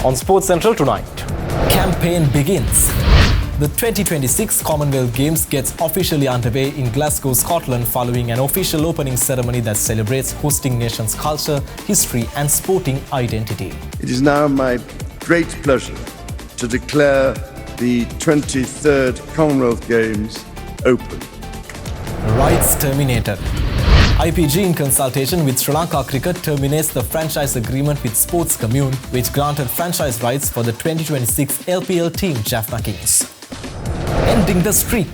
on Sports Central tonight. Campaign begins. The 2026 Commonwealth Games gets officially underway in Glasgow, Scotland following an official opening ceremony that celebrates hosting nation's culture, history and sporting identity. It is now my great pleasure to declare the 23rd Commonwealth Games open. Rights terminated. IPG, in consultation with Sri Lanka Cricket, terminates the franchise agreement with Sports Commune, which granted franchise rights for the 2026 LPL team Jaffna Kings. Ending the streak.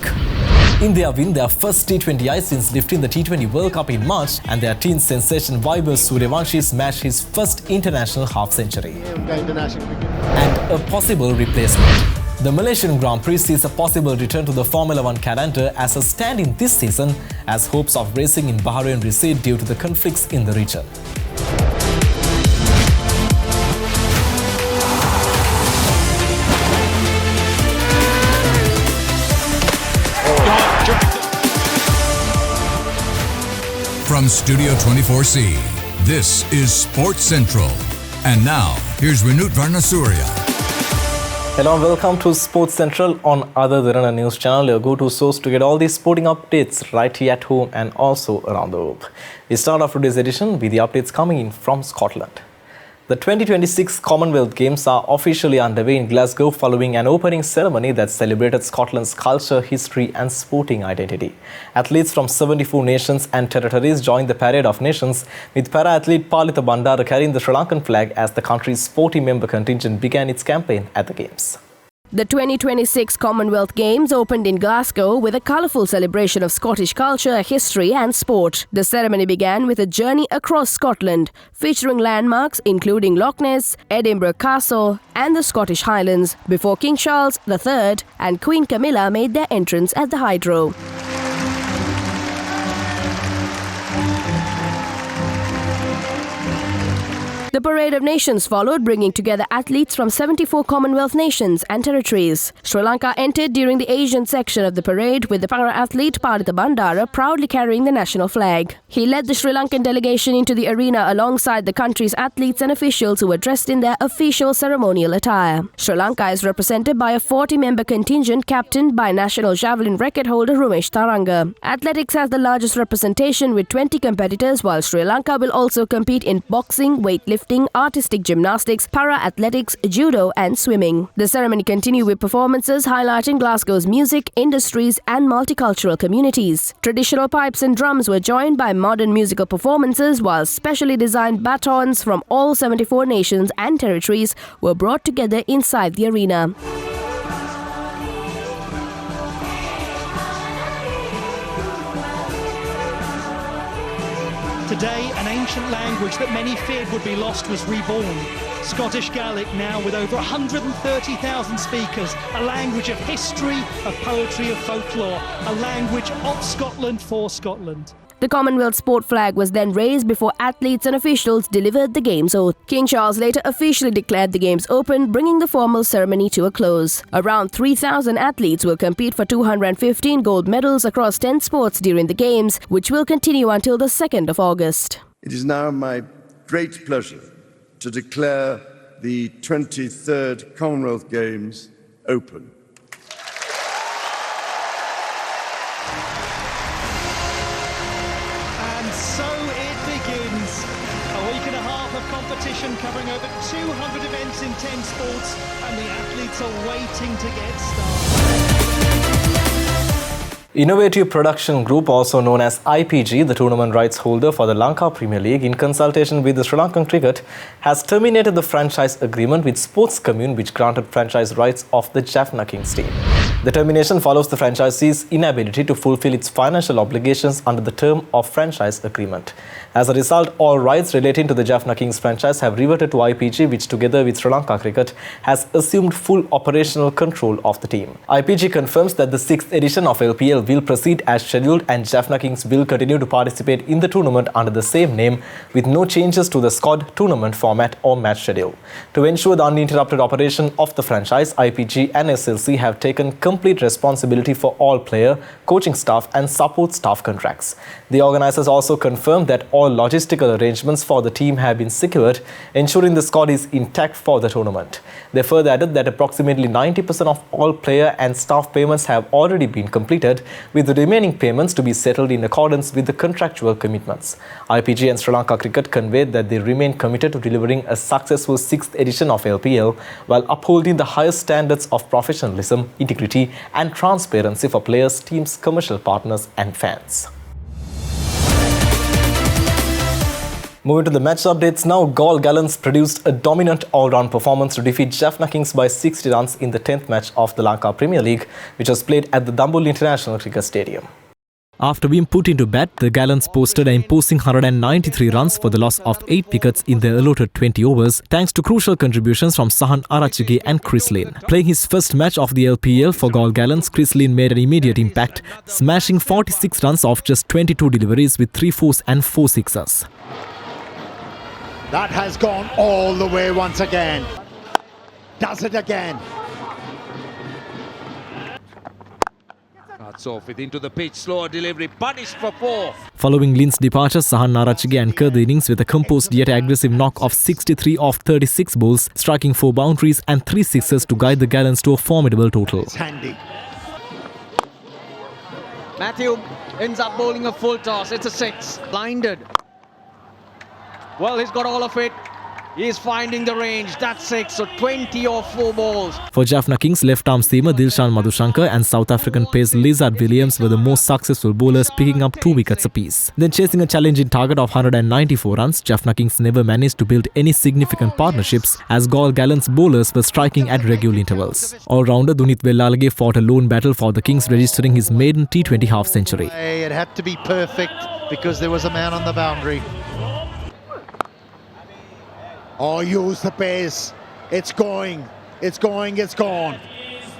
India win their first T20I since lifting the T20 World Cup in March, and their teen sensation Vaibhav Suryavanshi smashed his first international half-century. And a possible replacement. The Malaysian Grand Prix sees a possible return to the Formula One calendar as a stand-in this season, as hopes of racing in Bahrain recede due to the conflicts in the region. From Studio 24C, this is Sports Central. And now, here's Vinut Varnasurya. Hello and welcome to Sports Central on other Derana news channel, your go-to source to get all these sporting updates right here at home and also around the world. We start off today's edition with the updates coming in from Scotland. The 2026 Commonwealth Games are officially underway in Glasgow following an opening ceremony that celebrated Scotland's culture, history and sporting identity. Athletes from 74 nations and territories joined the Parade of Nations, with para-athlete Palitha Bandara carrying the Sri Lankan flag as the country's 40-member contingent began its campaign at the Games. The 2026 Commonwealth Games opened in Glasgow with a colourful celebration of Scottish culture, history and sport. The ceremony began with a journey across Scotland, featuring landmarks including Loch Ness, Edinburgh Castle and the Scottish Highlands, before King Charles III and Queen Camilla made their entrance at the Hydro. The Parade of Nations followed, bringing together athletes from 74 Commonwealth nations and territories. Sri Lanka entered during the Asian section of the parade, with the para-athlete Palitha Bandara proudly carrying the national flag. He led the Sri Lankan delegation into the arena alongside the country's athletes and officials who were dressed in their official ceremonial attire. Sri Lanka is represented by a 40-member contingent captained by national javelin record holder Rumesh Tharanga. Athletics has the largest representation with 20 competitors, while Sri Lanka will also compete in boxing, weightlifting, artistic gymnastics, para-athletics, judo and swimming. The ceremony continued with performances highlighting Glasgow's music, industries and multicultural communities. Traditional pipes and drums were joined by modern musical performances, while specially designed batons from all 74 nations and territories were brought together inside the arena. Today, an ancient language that many feared would be lost was reborn. Scottish Gaelic now with over 130,000 speakers, a language of history, of poetry, of folklore, a language of Scotland for Scotland. The Commonwealth sport flag was then raised before athletes and officials delivered the Games oath. King Charles later officially declared the Games open, bringing the formal ceremony to a close. Around 3,000 athletes will compete for 215 gold medals across 10 sports during the Games, which will continue until the 2nd of August. It is now my great pleasure to declare the 23rd Commonwealth Games open. Competition covering over 200 events in 10 sports, and the athletes are waiting to get started. Innovative Production Group, also known as IPG, the tournament rights holder for the Lanka Premier League, in consultation with the Sri Lankan Cricket, has terminated the franchise agreement with Sports Commune, which granted franchise rights of the Jaffna Kings team. The termination follows the franchisee's inability to fulfill its financial obligations under the term of franchise agreement. As a result, all rights relating to the Jaffna Kings franchise have reverted to IPG, which together with Sri Lanka Cricket has assumed full operational control of the team. IPG confirms that the 6th edition of LPL will proceed as scheduled, and Jaffna Kings will continue to participate in the tournament under the same name, with no changes to the squad, tournament format or match schedule. To ensure the uninterrupted operation of the franchise, IPG and SLC have taken complete responsibility for all player, coaching staff and support staff contracts. The organisers also confirmed that all logistical arrangements for the team have been secured, ensuring the squad is intact for the tournament. They further added that approximately 90% of all player and staff payments have already been completed, with the remaining payments to be settled in accordance with the contractual commitments. IPG and Sri Lanka Cricket conveyed that they remain committed to delivering a successful 6th edition of LPL while upholding the highest standards of professionalism, integrity and transparency for players, teams, commercial partners and fans. Moving to the match updates now, Galle Gallants produced a dominant all-round performance to defeat Jaffna Kings by 60 runs in the 10th match of the Lanka Premier League, which was played at the Dambul International Cricket Stadium. After being put into bat, the Gallants posted an imposing 193 runs for the loss of 8 wickets in their allotted 20 overs, thanks to crucial contributions from Sahan Arachige and Chris Lynn. Playing his first match of the LPL for Galle Gallants, Chris Lynn made an immediate impact, smashing 46 runs off just 22 deliveries with 3 fours and 4 sixes. That has gone all the way once again. Does it again. Cuts off it into the pitch, slower delivery, punished for 4. Following Lynn's departure, Sahan Arachige anchored the innings with a composed yet aggressive knock of 63 off 36 balls, striking 4 boundaries and 3 sixes to guide the Gallants to a formidable total. It's handy. Matthew ends up bowling a full toss, it's a 6. Blinded. Well, he's got all of it. He's finding the range. That's 6, so 20 or 4 balls. For Jaffna Kings, left-arm seamer Dilshan Madhushankar and South African pace Lizard Williams were the most successful bowlers, picking up 2 wickets apiece. Then chasing a challenging target of 194 runs, Jaffna Kings never managed to build any significant partnerships as Galle Gallants bowlers were striking at regular intervals. All-rounder Dunith Wellalage fought a lone battle for the Kings, registering his maiden T20 half-century. It had to be perfect because there was a man on the boundary. Oh, use the pace. It's going. It's going. It's gone.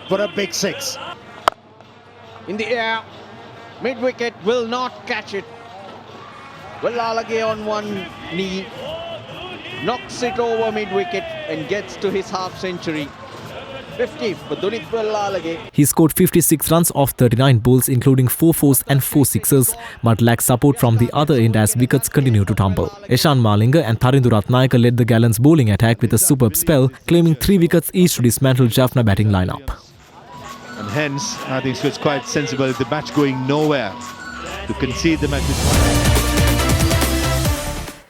For a big 6. In the air. Mid-wicket will not catch it. Wellalage on one knee. Knocks it over mid-wicket and gets to his half-century. 50 for Dunith Wellalage. He scored 56 runs off 39 balls, including 4 fours and 4 sixes, but lacked support from the other end as wickets continued to tumble. Eshan Malinga and Tharindu Ratnayaka led the Gallants bowling attack with a superb spell, claiming 3 wickets each to dismantle Jaffna batting lineup. And hence, I think it's quite sensible, the match going nowhere, to concede the match.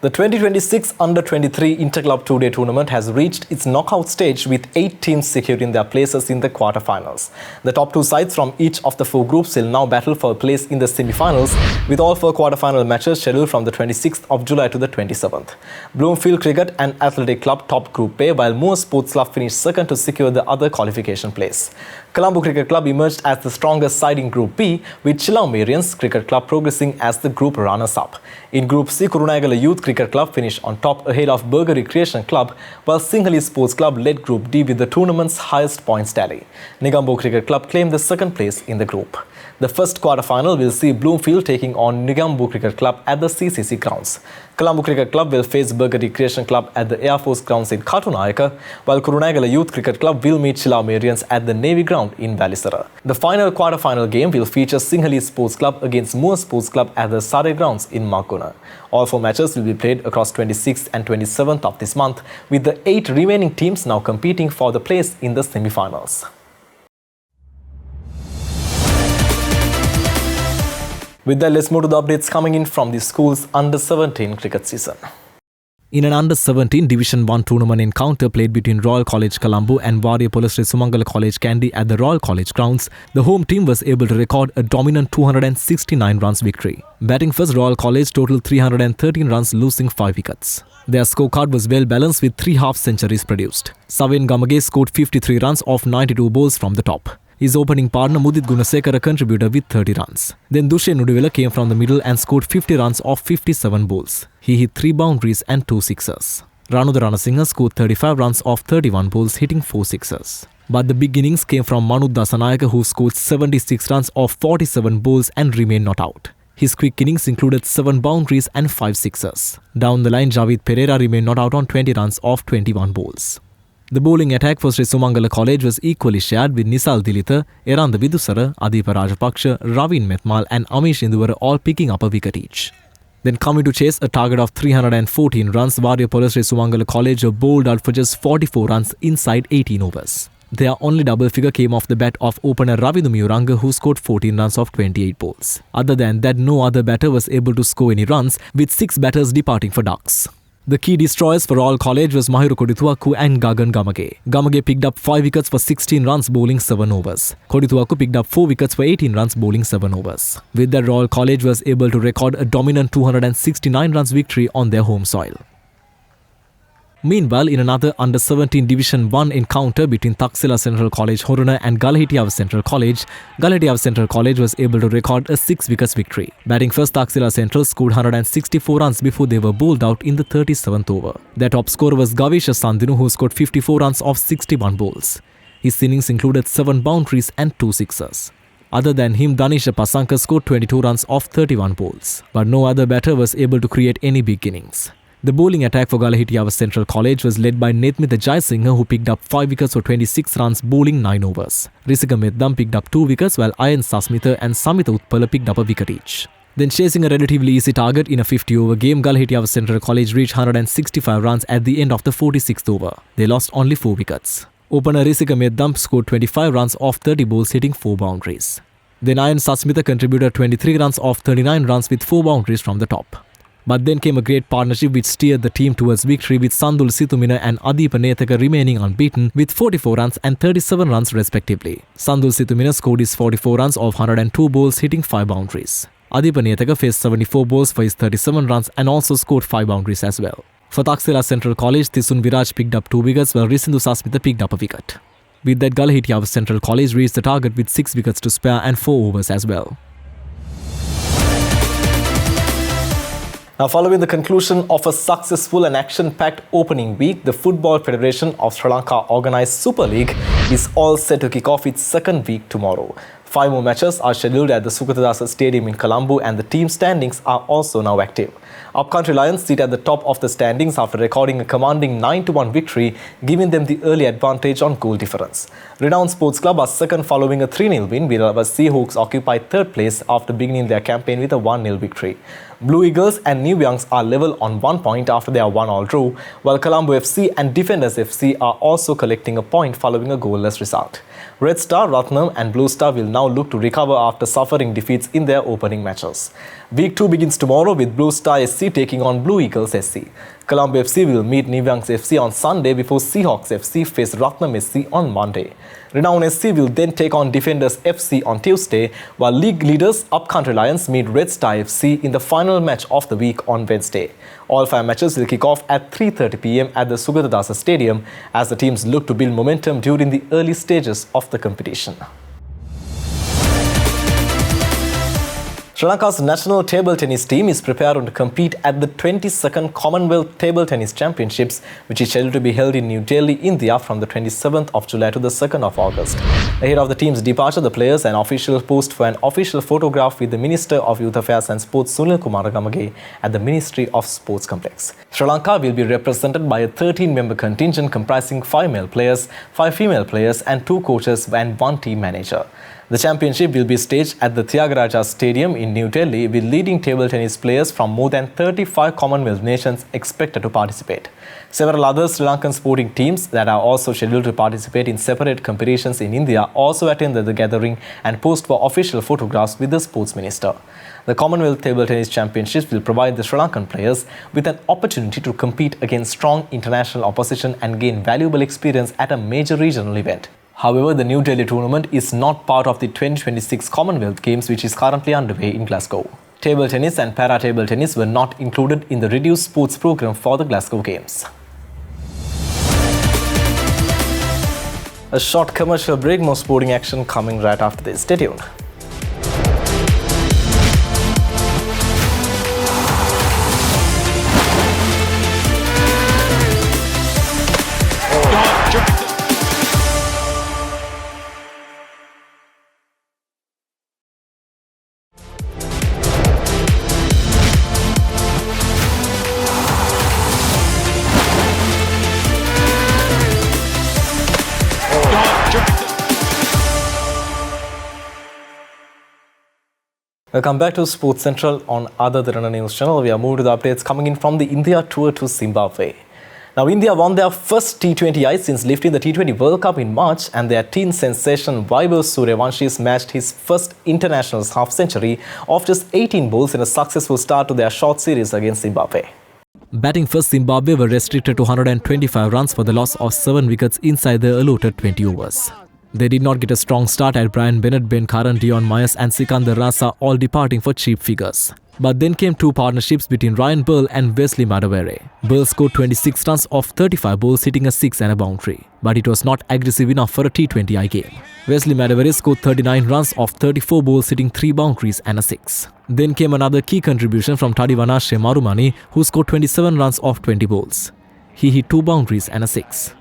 The 2026 Under-23 Interclub 2-day tournament has reached its knockout stage with 8 teams securing their places in the quarterfinals. The top 2 sides from each of the 4 groups will now battle for a place in the semi-finals, with all 4 quarterfinal matches scheduled from the 26th of July to the 27th. Bloomfield Cricket and Athletic Club topped Group A, while Moore Sports Club finished second to secure the other qualification place. Colombo Cricket Club emerged as the strongest side in Group B, with Chilau Marians Cricket Club progressing as the group runners-up. In Group C, Kurunegala Youth Cricket Club finished on top ahead of Burger Recreation Club, while Sinhalese Sports Club led Group D with the tournament's highest points tally. Negombo Cricket Club claimed the second place in the group. The first quarter-final will see Bloomfield taking on Negombo Cricket Club at the CCC grounds. Colombo Cricket Club will face Burger Recreation Club at the Air Force grounds in Katunayaka, while Kurunegala Youth Cricket Club will meet Chilau Marians at the Navy ground in Valisara. The final quarter-final game will feature Sinhalese Sports Club against Moore Sports Club at the Sare grounds in Margona. All 4 matches will be played across 26th and 27th of this month, with the 8 remaining teams now competing for the place in the semi-finals. With that, let's move to the updates coming in from the school's Under-17 cricket season. In an Under-17 Division 1 tournament encounter played between Royal College Colombo and Warrior Polistri Sumangala College Kandy at the Royal College grounds, the home team was able to record a dominant 269 runs victory. Batting first, Royal College totaled 313 runs, losing 5 wickets. Their scorecard was well balanced with 3 half-centuries produced. Saven Gamage scored 53 runs off 92 balls from the top. His opening partner Mudit Gunasekara contributed with 30 runs. Then Dushe Nudivela came from the middle and scored 50 runs off 57 balls. He hit 3 boundaries and 2 sixes. Ranu Ranasinghe scored 35 runs off 31 balls, hitting 4 sixes. But the big innings came from Manu Dasanayake, who scored 76 runs off 47 balls and remained not out. His quick innings included 7 boundaries and 5 sixes. Down the line, Javid Pereira remained not out on 20 runs off 21 balls. The bowling attack for Sri Sumangala College was equally shared with Nisal Dilitha, Eranda Vidusara, Adipa Rajapaksha, Ravin Metmal and Amish Induvara all picking up a wicket each. Then coming to chase a target of 314 runs, Warrior Sri Sumangala College were bowled out for just 44 runs inside 18 overs. Their only double figure came off the bat of opener Ravindu Miyuranga, who scored 14 runs off 28 balls. Other than that, no other batter was able to score any runs, with 6 batters departing for ducks. The key destroyers for all college was Mahiru Kodituaku and Gagan Gamage. Gamage picked up 5 wickets for 16 runs bowling 7 overs. Kodituaku picked up 4 wickets for 18 runs bowling 7 overs. With that, Royal College was able to record a dominant 269 runs victory on their home soil. Meanwhile, in another Under-17 Division 1 encounter between Taxila Central College Horuna and Galahitiava Central College was able to record a 6 wickets victory. Batting first, Taxila Central scored 164 runs before they were bowled out in the 37th over. Their top scorer was Gavisha Sandinu, who scored 54 runs off 61 balls. His innings included 7 boundaries and 2 sixers. Other than him, Danisha Pasanka scored 22 runs off 31 balls. But no other batter was able to create any big innings. The bowling attack for Galahitiava Central College was led by Netmitha Jayasinghe, who picked up 5 wickets for 26 runs bowling 9 overs. Risika Meddam picked up 2 wickets while Ayan Sasmitha and Samitha Utpala picked up a wicket each. Then chasing a relatively easy target in a 50-over game, Galahitiava Central College reached 165 runs at the end of the 46th over. They lost only 4 wickets. Opener Risika Meddam scored 25 runs off 30 balls, hitting 4 boundaries. Then Ayan Sasmitha contributed 23 runs off 39 runs with 4 boundaries from the top. But then came a great partnership which steered the team towards victory, with Sandul Situmina and Adipa Nethaka remaining unbeaten with 44 runs and 37 runs respectively. Sandul Situmina scored his 44 runs off 102 balls, hitting 5 boundaries. Adipa Nethaka faced 74 balls for his 37 runs and also scored 5 boundaries as well. For Taxila Central College, Tisun Viraj picked up 2 wickets while Risindu Sasmitha picked up a wicket. With that, Galahitiava Central College reached the target with 6 wickets to spare and 4 overs as well. Now, following the conclusion of a successful and action-packed opening week, the Football Federation of Sri Lanka organised Super League is all set to kick off its second week tomorrow. 5 more matches are scheduled at the Sukatadasa Stadium in Colombo, and the team standings are also now active. Upcountry Lions sit at the top of the standings after recording a commanding 9-1 victory, giving them the early advantage on goal difference. Renowned Sports Club are second following a 3-0 win, while Seahawks occupy third place after beginning their campaign with a 1-0 victory. Blue Eagles and New Youngs are level on 1 point after their 1-all draw, while Colombo FC and Defenders FC are also collecting a point following a goalless result. Red Star, Ratnam and Blue Star will now look to recover after suffering defeats in their opening matches. Week 2 begins tomorrow with Blue Star SC taking on Blue Eagles SC. Colombo FC will meet New Youngs FC on Sunday before Seahawks FC face Ratnam SC on Monday. Renown SC will then take on Defenders FC on Tuesday, while league leaders Upcountry Lions meet Red Star FC in the final match of the week on Wednesday. All 5 matches will kick off at 3:30 p.m. at the Sugatadasa Stadium as the teams look to build momentum during the early stages of the competition. Sri Lanka's national table tennis team is preparing to compete at the 22nd Commonwealth Table Tennis Championships, which is scheduled to be held in New Delhi, India from the 27th of July to the 2nd of August. Ahead of the team's departure, the players and officials posed for an official photograph with the Minister of Youth Affairs and Sports Sunil Kumar Gamage at the Ministry of Sports Complex. Sri Lanka will be represented by a 13-member contingent comprising 5 male players, 5 female players and 2 coaches and 1 team manager. The championship will be staged at the Tyagaraja Stadium in New Delhi, with leading table tennis players from more than 35 Commonwealth nations expected to participate. Several other Sri Lankan sporting teams that are also scheduled to participate in separate competitions in India also attended the gathering and posed for official photographs with the sports minister. The Commonwealth Table Tennis Championships will provide the Sri Lankan players with an opportunity to compete against strong international opposition and gain valuable experience at a major regional event. However, the New Delhi tournament is not part of the 2026 Commonwealth Games, which is currently underway in Glasgow. Table tennis and para-table tennis were not included in the reduced sports program for the Glasgow Games. A short commercial break, more sporting action coming right after this. Stay tuned. Welcome back to Sports Central on other Derana News channel. We are moving to the updates coming in from the India tour to Zimbabwe. Now, India won their first T20I since lifting the T20 World Cup in March, and their teen sensation Vaibhav Suryavanshi smashed his first international half-century of just 18 balls in a successful start to their short series against Zimbabwe. Batting first, Zimbabwe were restricted to 125 runs for the loss of 7 wickets inside the allotted 20 overs. They did not get a strong start at Brian Bennett, Ben Karan, Dion Myers and Sikandar Rasa all departing for cheap figures. But then came two partnerships between Ryan Burl and Wesley Madawere. Burl scored 26 runs off 35 balls, hitting a 6 and a boundary. But it was not aggressive enough for a T20I game. Wesley Madawere scored 39 runs off 34 balls, hitting 3 boundaries and a 6. Then came another key contribution from Tadivanashe Marumani, who scored 27 runs off 20 balls. He hit 2 boundaries and a 6.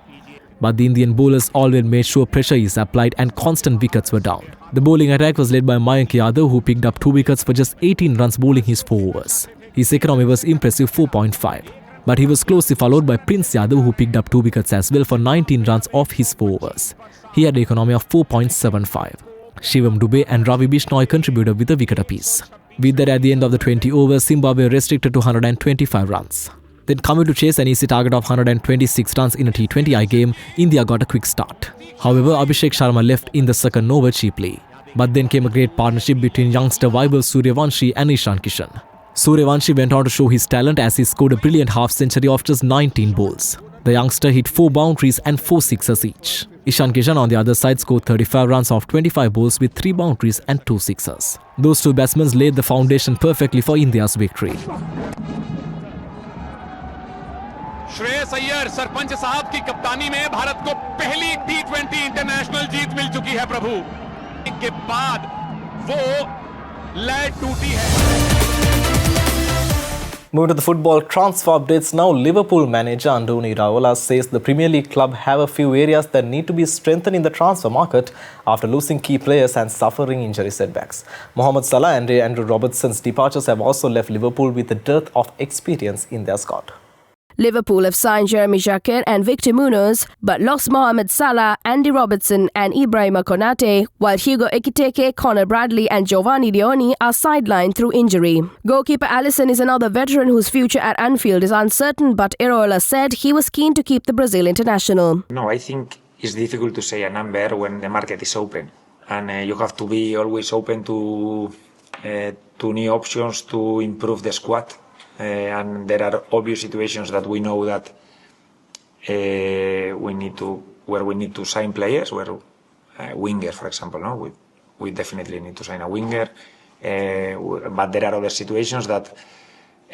But the Indian bowlers always made sure pressure is applied and constant wickets were down. The bowling attack was led by Mayank Yadav, who picked up 2 wickets for just 18 runs bowling his 4 overs. His economy was impressive 4.5. But he was closely followed by Prince Yadav, who picked up 2 wickets as well for 19 runs off his 4 overs. He had an economy of 4.75. Shivam Dubey and Ravi Bishnoi contributed with a wicket apiece. With that, at the end of the 20 overs, Zimbabwe restricted to 125 runs. Then coming to chase an easy target of 126 runs in a T20I game, India got a quick start. However, Abhishek Sharma left in the second over cheaply. But then came a great partnership between youngster Vaibhav Suryavanshi and Ishan Kishan. Suryavanshi went on to show his talent as he scored a brilliant half-century of just 19 balls. The youngster hit 4 boundaries and 4 sixers each. Ishan Kishan on the other side scored 35 runs off 25 balls with 3 boundaries and 2 sixers. Those two batsmen laid the foundation perfectly for India's victory. Shreyas Iyer sarpanch साहब की कप्तानी में भारत को पहली T20 international जीत मिल चुकी है प्रभु। के बाद वो लय टूटी है। Moving to the football transfer updates now, Liverpool manager Andoni Raiola says the Premier League club have a few areas that need to be strengthened in the transfer market after losing key players and suffering injury setbacks. Mohamed Salah and Andrew Robertson's departures have also left Liverpool with a dearth of experience in their squad. Liverpool have signed Jeremy Jacquet and Victor Munoz, but lost Mohamed Salah, Andy Robertson and Ibrahima Konate, while Hugo Ekitike, Conor Bradley and Giovanni Leoni are sidelined through injury. Goalkeeper Alisson is another veteran whose future at Anfield is uncertain, but Iraola said he was keen to keep the Brazil international. No, I think it's difficult to say a number when the market is open. And you have to be always open to new options to improve the squad. And there are obvious situations that we know that we need to sign players, where winger, for example, no, we definitely need to sign a winger. But there are other situations that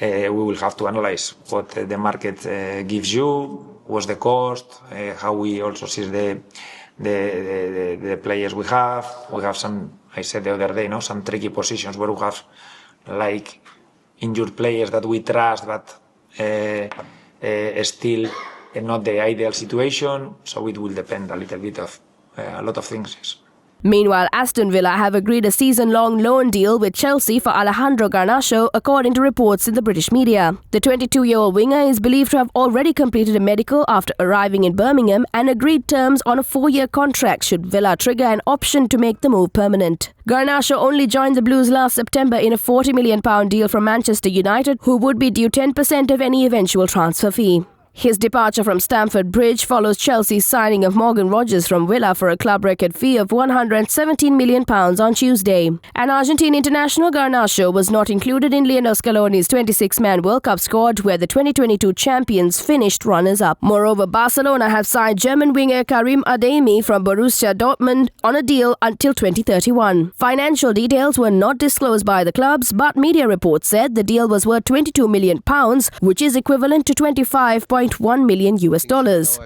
we will have to analyze what the market gives you, what's the cost, how we also see the players we have. We have some, I said the other day, no, some tricky positions where we have like injured players that we trust, but still not the ideal situation. So it will depend a little bit of a lot of things. Yes. Meanwhile, Aston Villa have agreed a season-long loan deal with Chelsea for Alejandro Garnacho, according to reports in the British media. The 22-year-old winger is believed to have already completed a medical after arriving in Birmingham and agreed terms on a 4-year contract should Villa trigger an option to make the move permanent. Garnacho only joined the Blues last September in a £40 million deal from Manchester United, who would be due 10% of any eventual transfer fee. His departure from Stamford Bridge follows Chelsea's signing of Morgan Rogers from Villa for a club record fee of £117 million on Tuesday. An Argentine international, Garnacho was not included in Lionel Scaloni's 26-man World Cup squad, where the 2022 champions finished runners-up. Moreover, Barcelona have signed German winger Karim Adeyemi from Borussia Dortmund on a deal until 2031. Financial details were not disclosed by the clubs, but media reports said the deal was worth £22 million, which is equivalent to $25.1 million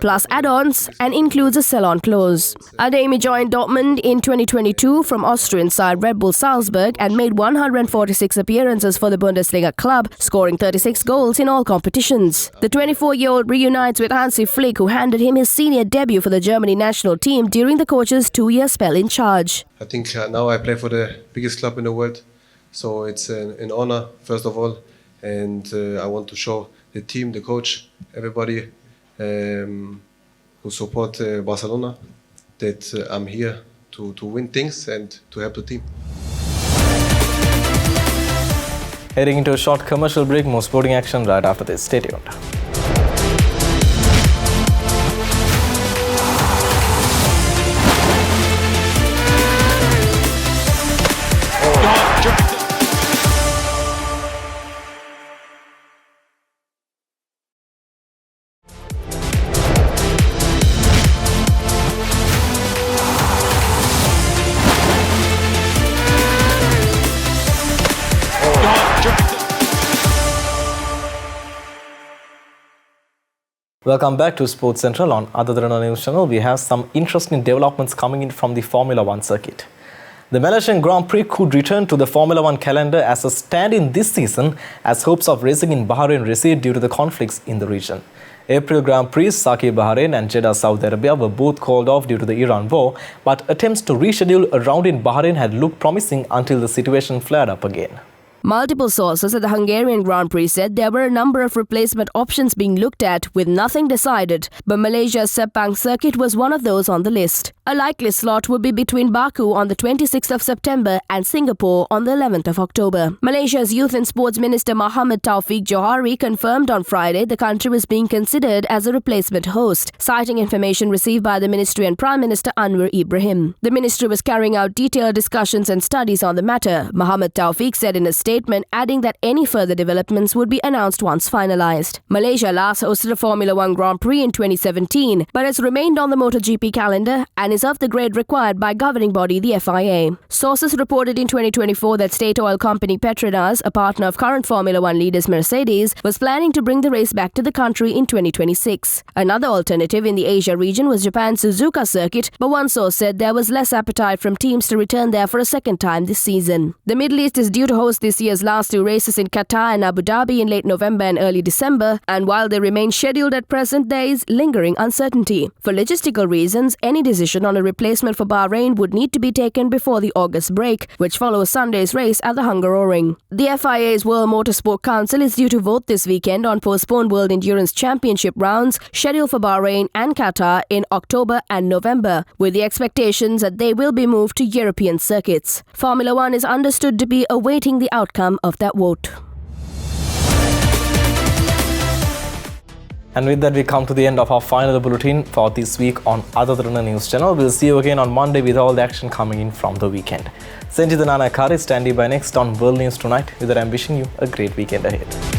plus add-ons, and includes a sell-on clause. Adeyemi joined Dortmund in 2022 from Austrian side Red Bull Salzburg and made 146 appearances for the Bundesliga club, scoring 36 goals in all competitions. The 24-year-old reunites with Hansi Flick, who handed him his senior debut for the Germany national team during the coach's 2-year spell in charge. I think now I play for the biggest club in the world, so it's an honor, first of all, and I want to show the team, the coach, everybody who support Barcelona, that I'm here to win things and to help the team. Heading into a short commercial break, more sporting action right after this. Stay tuned. Welcome back to Sports Central. On Other Derana News Channel, we have some interesting developments coming in from the Formula One circuit. The Malaysian Grand Prix could return to the Formula One calendar as a stand-in this season as hopes of racing in Bahrain recede due to the conflicts in the region. April Grand Prix, Sakhir Bahrain and Jeddah, Saudi Arabia were both called off due to the Iran war, but attempts to reschedule a round in Bahrain had looked promising until the situation flared up again. Multiple sources at the Hungarian Grand Prix said there were a number of replacement options being looked at with nothing decided, but Malaysia's Sepang circuit was one of those on the list. A likely slot would be between Baku on the 26th of September and Singapore on the 11th of October. Malaysia's Youth and Sports Minister Muhammad Taufik Johari confirmed on Friday the country was being considered as a replacement host, citing information received by the ministry and Prime Minister Anwar Ibrahim. The ministry was carrying out detailed discussions and studies on the matter, Muhammad Taufik said in a statement, adding that any further developments would be announced once finalized. Malaysia last hosted a Formula One Grand Prix in 2017, but has remained on the MotoGP calendar and is of the grade required by governing body the FIA. Sources reported in 2024 that state oil company Petronas, a partner of current Formula One leaders Mercedes, was planning to bring the race back to the country in 2026. Another alternative in the Asia region was Japan's Suzuka circuit, but one source said there was less appetite from teams to return there for a second time this season. The Middle East is due to host this year's last two races in Qatar and Abu Dhabi in late November and early December, and while they remain scheduled at present, there is lingering uncertainty. For logistical reasons, any decision on a replacement for Bahrain would need to be taken before the August break, which follows Sunday's race at the Hungaroring. The FIA's World Motorsport Council is due to vote this weekend on postponed World Endurance Championship rounds scheduled for Bahrain and Qatar in October and November, with the expectations that they will be moved to European circuits. Formula One is understood to be awaiting the outcome of that vote. And with that, we come to the end of our final bulletin for this week on Other Derana News Channel. We'll see you again on Monday with all the action coming in from the weekend. Senji Danana Kari standing by next on World News Tonight. With that, I'm wishing you a great weekend ahead.